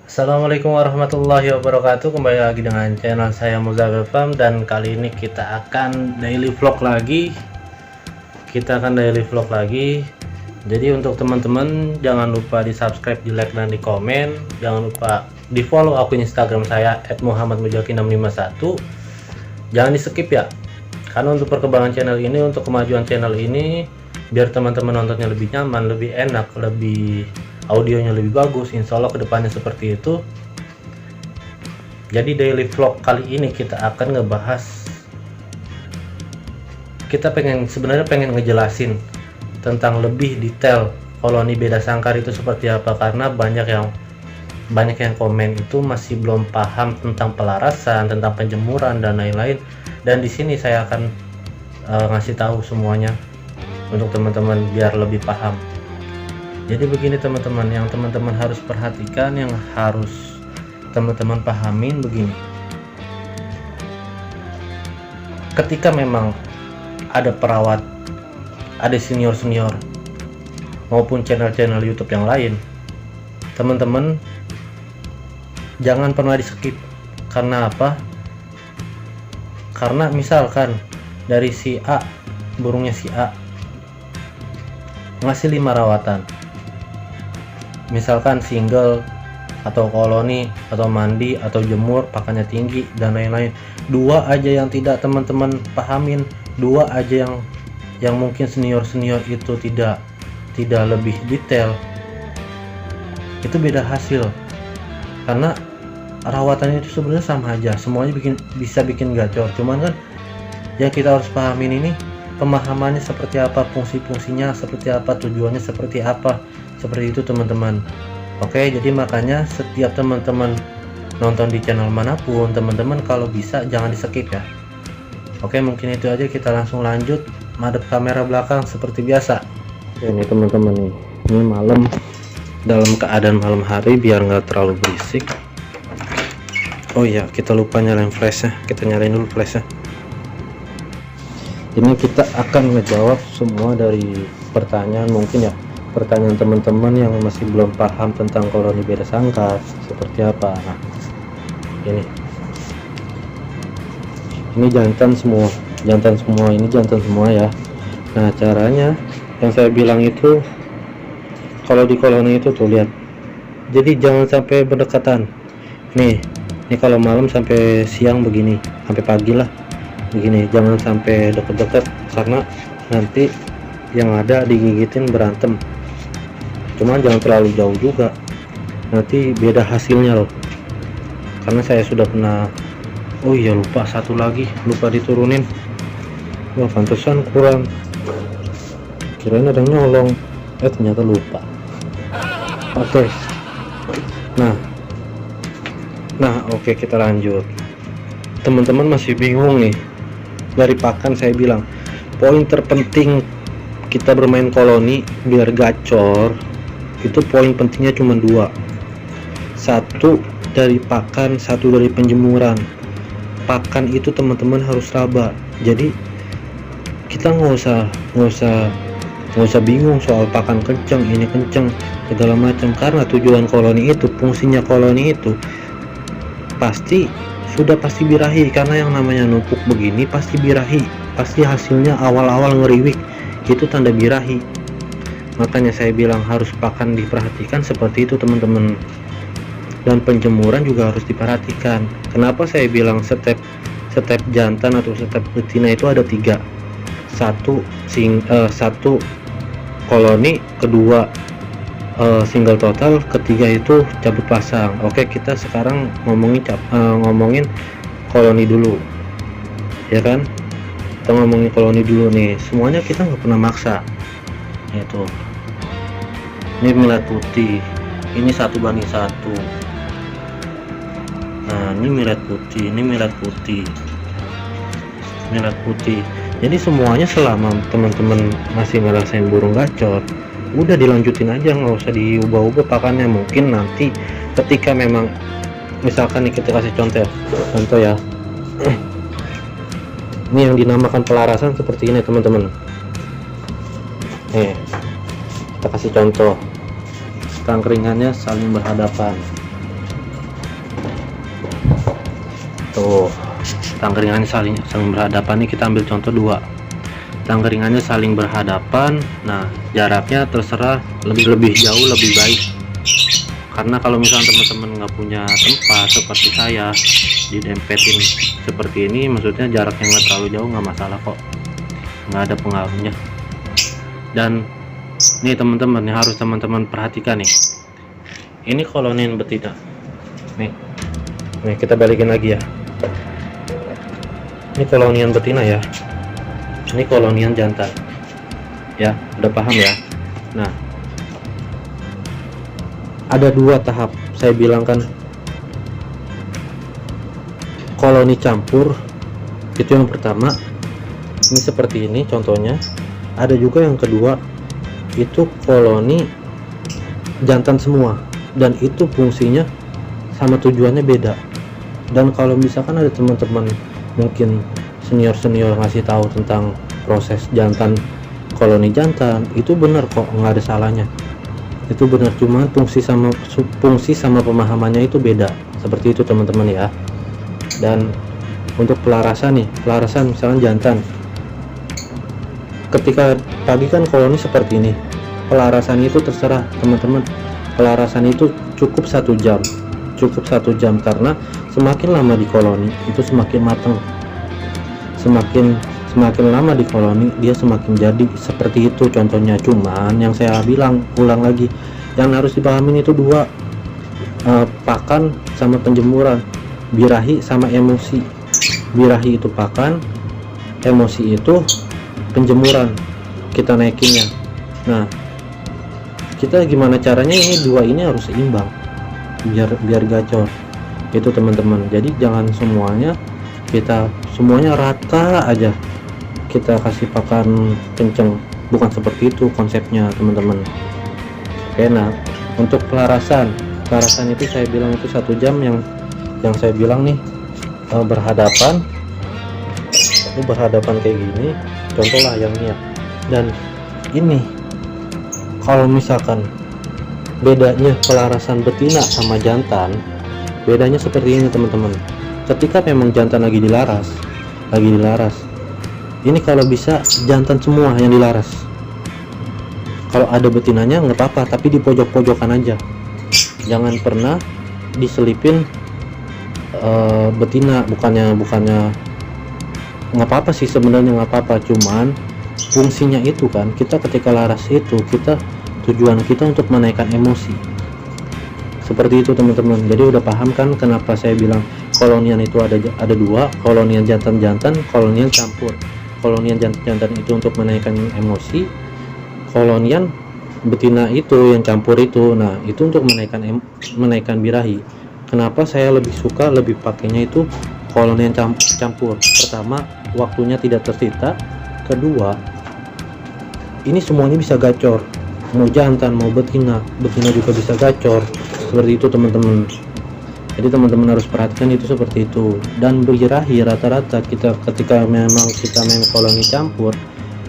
Assalamualaikum warahmatullahi wabarakatuh. Kembali lagi dengan channel saya Muzaffer Farm, dan kali ini kita akan daily vlog lagi. Jadi untuk teman-teman jangan lupa di subscribe, di like, dan di komen. Jangan lupa di follow akun Instagram saya @muhammadmujaki651. Jangan di skip ya, karena untuk perkembangan channel ini, untuk kemajuan channel ini, biar teman-teman nontonnya lebih nyaman, lebih enak, audionya lebih bagus, insya Allah kedepannya seperti itu. Jadi daily vlog kali ini kita akan ngebahas, sebenarnya pengen ngejelasin tentang lebih detail koloni beda sangkar itu seperti apa, karena banyak yang komen itu masih belum paham tentang pelarasan, tentang penjemuran dan lain-lain. Dan di sini saya akan ngasih tahu semuanya untuk teman-teman biar lebih paham. Jadi begini teman-teman, yang teman-teman harus perhatikan, yang harus teman-teman pahamin begini. Ketika memang ada perawat, ada senior-senior maupun channel-channel YouTube yang lain, teman-teman jangan pernah di skip. Karena apa? Karena misalkan dari si A, burungnya si A ngasih 5 rawatan, misalkan single atau koloni atau mandi atau jemur pakannya tinggi dan lain-lain, 2 aja yang tidak teman-teman pahamin, 2 aja yang mungkin senior-senior itu tidak lebih detail, itu beda hasil. Karena rawatannya itu sebenarnya sama aja, semuanya bisa bikin gacor. Cuman kan yang kita harus pahamin ini pemahamannya seperti apa, fungsi-fungsinya seperti apa, tujuannya seperti apa, seperti itu teman-teman. Oke, jadi makanya setiap teman-teman nonton di channel manapun, teman-teman kalau bisa jangan di skip ya. Oke, mungkin itu aja, kita langsung lanjut madep kamera belakang seperti biasa. Oke, ini teman-teman nih, ini malam, dalam keadaan malam hari biar nggak terlalu berisik. Oh iya, kita lupa nyalain flashnya, kita nyalain dulu flashnya. Ini kita akan ngejawab semua dari pertanyaan, mungkin ya, pertanyaan teman-teman yang masih belum paham tentang koloni beda sangkar seperti apa. Nah, ini jantan semua, ini jantan semua ya. Nah, caranya yang saya bilang itu, kalau di koloni itu tuh lihat, jadi jangan sampai berdekatan. Nih kalau malam sampai siang begini, sampai pagi lah begini, jangan sampai deket-deket, karena nanti yang ada digigitin berantem. Cuman jangan terlalu jauh juga, nanti beda hasilnya loh. Karena saya sudah pernah, oh iya lupa satu lagi, lupa diturunin. Wah, pantesan kurang, kirain ada yang nyolong, ternyata lupa. Oke. Nah oke, kita lanjut. Teman-teman masih bingung nih dari pakan, saya bilang poin terpenting kita bermain koloni biar gacor itu, poin pentingnya cuma 2. 1 dari pakan, 1 dari penjemuran. Pakan itu teman-teman harus raba, jadi kita nggak usah bingung soal pakan kenceng, ini kenceng segala macam, karena tujuan koloni itu, fungsinya koloni itu pasti birahi. Karena yang namanya numpuk begini pasti birahi, pasti hasilnya awal-awal ngeriwik, itu tanda birahi. Makanya saya bilang harus pakan diperhatikan seperti itu teman-teman, dan penjemuran juga harus diperhatikan. Kenapa saya bilang setiap jantan atau setiap betina itu ada 3, 1 koloni, kedua single total, ketiga itu cabut pasang. Oke, kita sekarang ngomongin koloni dulu ya kan. Kita ngomongin koloni dulu nih, semuanya kita nggak pernah maksa. Itu ini milad putih, ini 1:1. Nah, ini milad putih. Jadi semuanya selama teman-teman masih ngerasain burung gacor, udah dilanjutin aja, nggak usah diubah-ubah pakannya. Mungkin nanti ketika memang, misalkan nih kita kasih contoh ya, ini yang dinamakan pelarasan seperti ini teman-teman. Kita kasih contoh, tangkringannya saling berhadapan. tuh tangkringannya saling berhadapan nih. Kita ambil contoh dua, tangkringannya saling berhadapan. Nah jaraknya terserah, lebih jauh lebih baik, karena kalau misalnya teman-teman nggak punya tempat seperti saya didempetin seperti ini, maksudnya jaraknya nggak terlalu jauh, nggak masalah kok, nggak ada pengaruhnya. Dan nih teman-teman, yang harus teman-teman perhatikan nih, ini kolonian betina nih kita balikin lagi ya, ini kolonian betina ya, ini kolonian jantan ya, udah paham ya. Nah ada dua tahap, saya bilang kan koloni campur itu yang pertama, ini seperti ini contohnya. Ada juga yang kedua, itu koloni jantan semua, dan itu fungsinya sama tujuannya beda. Dan kalau misalkan ada teman-teman mungkin senior ngasih tahu tentang proses jantan, koloni jantan, itu benar kok, nggak ada salahnya, itu benar, cuma fungsi sama pemahamannya itu beda, seperti itu teman-teman ya. Dan untuk pelarasan nih, pelarasan misalkan jantan, ketika pagi kan koloni seperti ini, pelarasan itu terserah teman-teman, pelarasan itu cukup 1 jam, karena semakin lama di koloni itu semakin matang, semakin lama di koloni dia semakin jadi, seperti itu contohnya. Cuman yang saya bilang, ulang lagi, yang harus dipahamin itu dua, pakan sama penjemuran, birahi sama emosi. Birahi itu pakan, emosi itu penjemuran, kita naikinnya. Nah kita gimana caranya ini dua ini harus seimbang biar gacor itu teman-teman. Jadi jangan semuanya rata aja kita kasih pakan kenceng, bukan seperti itu konsepnya teman-teman. Oke, nah untuk pelarasan itu saya bilang itu 1 jam, yang saya bilang nih berhadapan kayak gini contoh lah yang ini ya. Dan ini kalau misalkan bedanya pelarasan betina sama jantan, bedanya seperti ini teman-teman. Ketika memang jantan lagi dilaras, ini kalau bisa jantan semua yang dilaras. Kalau ada betinanya nggak apa-apa, tapi di pojok-pojokan aja, jangan pernah diselipin betina. Bukannya nggak apa-apa sih sebenarnya, nggak apa-apa, cuman fungsinya itu kan kita ketika laras itu tujuan kita untuk menaikkan emosi, seperti itu teman-teman. Jadi udah paham kan kenapa saya bilang kolonian itu ada dua, kolonian jantan, kolonian campur. Kolonian jantan itu untuk menaikkan emosi, kolonian betina itu yang campur itu, nah itu untuk menaikkan birahi. Kenapa saya lebih pakainya itu kolonian campur? Pertama, waktunya tidak tersita. Kedua, ini semuanya bisa gacor, mau jantan mau betina juga bisa gacor, seperti itu teman-teman. Jadi teman-teman harus perhatikan itu seperti itu. Dan birahi rata-rata ketika memang kita main koloni campur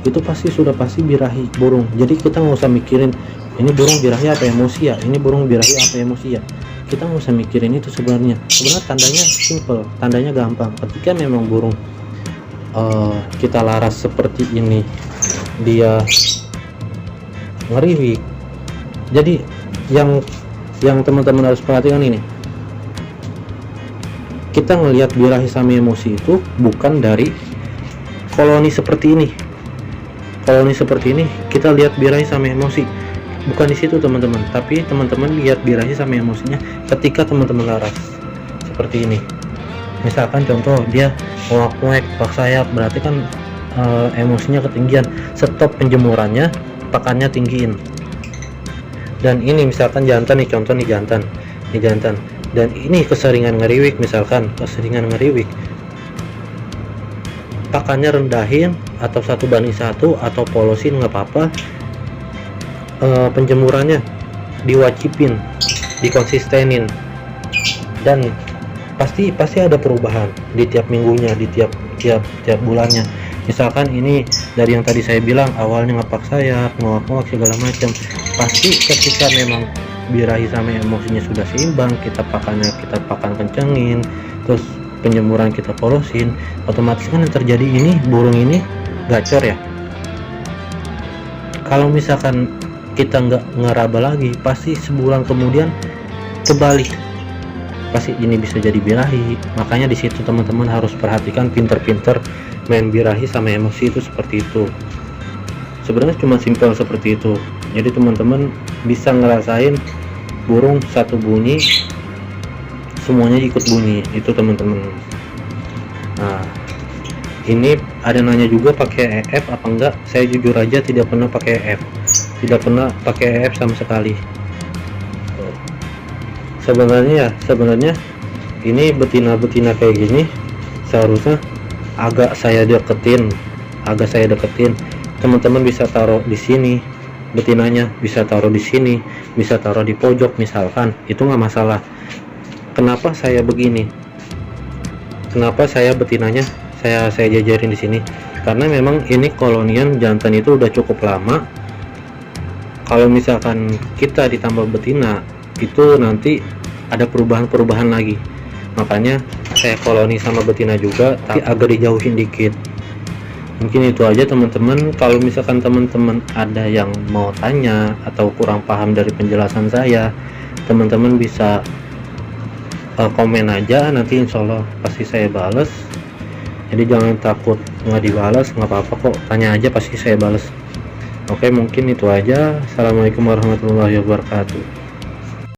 itu pasti birahi burung. Jadi kita nggak usah mikirin ini burung birahi apa emosi ya, ini burung birahi apa emosi ya, kita nggak usah mikirin itu. Sebenarnya tandanya simple, tandanya gampang. Ketika memang burung kita laras seperti ini, dia ngeriwik. Jadi yang teman-teman harus perhatikan ini, kita ngelihat birahi sama emosi itu bukan dari koloni seperti ini. Kita lihat birahi sama emosi, bukan di situ teman-teman, tapi teman-teman lihat birahi sama emosinya ketika teman-teman laras seperti ini. Misalkan contoh dia nguak-nguak pak sayap, berarti kan emosinya ketinggian, stop penjemurannya, pakannya tinggiin. Dan ini misalkan jantan nih, contoh nih jantan, dan ini keseringan ngeriwik, pakannya rendahin atau 1:1 atau polosin nggak apa-apa. Penjemurannya diwajibin, dikonsistenin, dan pasti ada perubahan di tiap minggunya, di tiap bulannya. Misalkan ini dari yang tadi saya bilang awalnya ngepak sayap, ngoak-ngoak segala macam, pasti ketika memang birahi sama emosinya sudah seimbang, kita pakan kencengin, terus penjemuran kita polosin, otomatis kan yang terjadi ini burung ini gacor ya. Kalau misalkan kita nggak ngeraba lagi, pasti sebulan kemudian kebalik, pasti ini bisa jadi birahi. Makanya di situ teman-teman harus perhatikan, pinter-pinter main birahi sama emosi itu seperti itu. Sebenarnya cuma simpel seperti itu. Jadi teman-teman bisa ngerasain burung satu bunyi semuanya ikut bunyi itu teman-teman. Nah, ini ada nanya juga pakai EF apa enggak. Saya jujur aja tidak pernah pakai EF, tidak pernah pakai EF sama sekali. Sebenarnya ini betina-betina kayak gini seharusnya agak saya deketin. Teman-teman bisa taruh di sini betinanya, bisa taruh di sini, bisa taruh di pojok misalkan, itu nggak masalah. Kenapa saya begini? Kenapa saya betinanya saya jajarin di sini? Karena memang ini kolonian jantan itu udah cukup lama. Kalau misalkan kita ditambah betina, itu nanti ada perubahan lagi. Makanya saya koloni sama betina juga, tapi agak dijauhin dikit. Mungkin itu aja teman-teman. Kalau misalkan teman-teman ada yang mau tanya atau kurang paham dari penjelasan saya, teman-teman bisa komen aja, nanti insya Allah pasti saya bales. Jadi jangan takut nggak dibalas, nggak apa-apa kok, tanya aja pasti saya bales. Oke, mungkin itu aja. Assalamualaikum warahmatullahi wabarakatuh.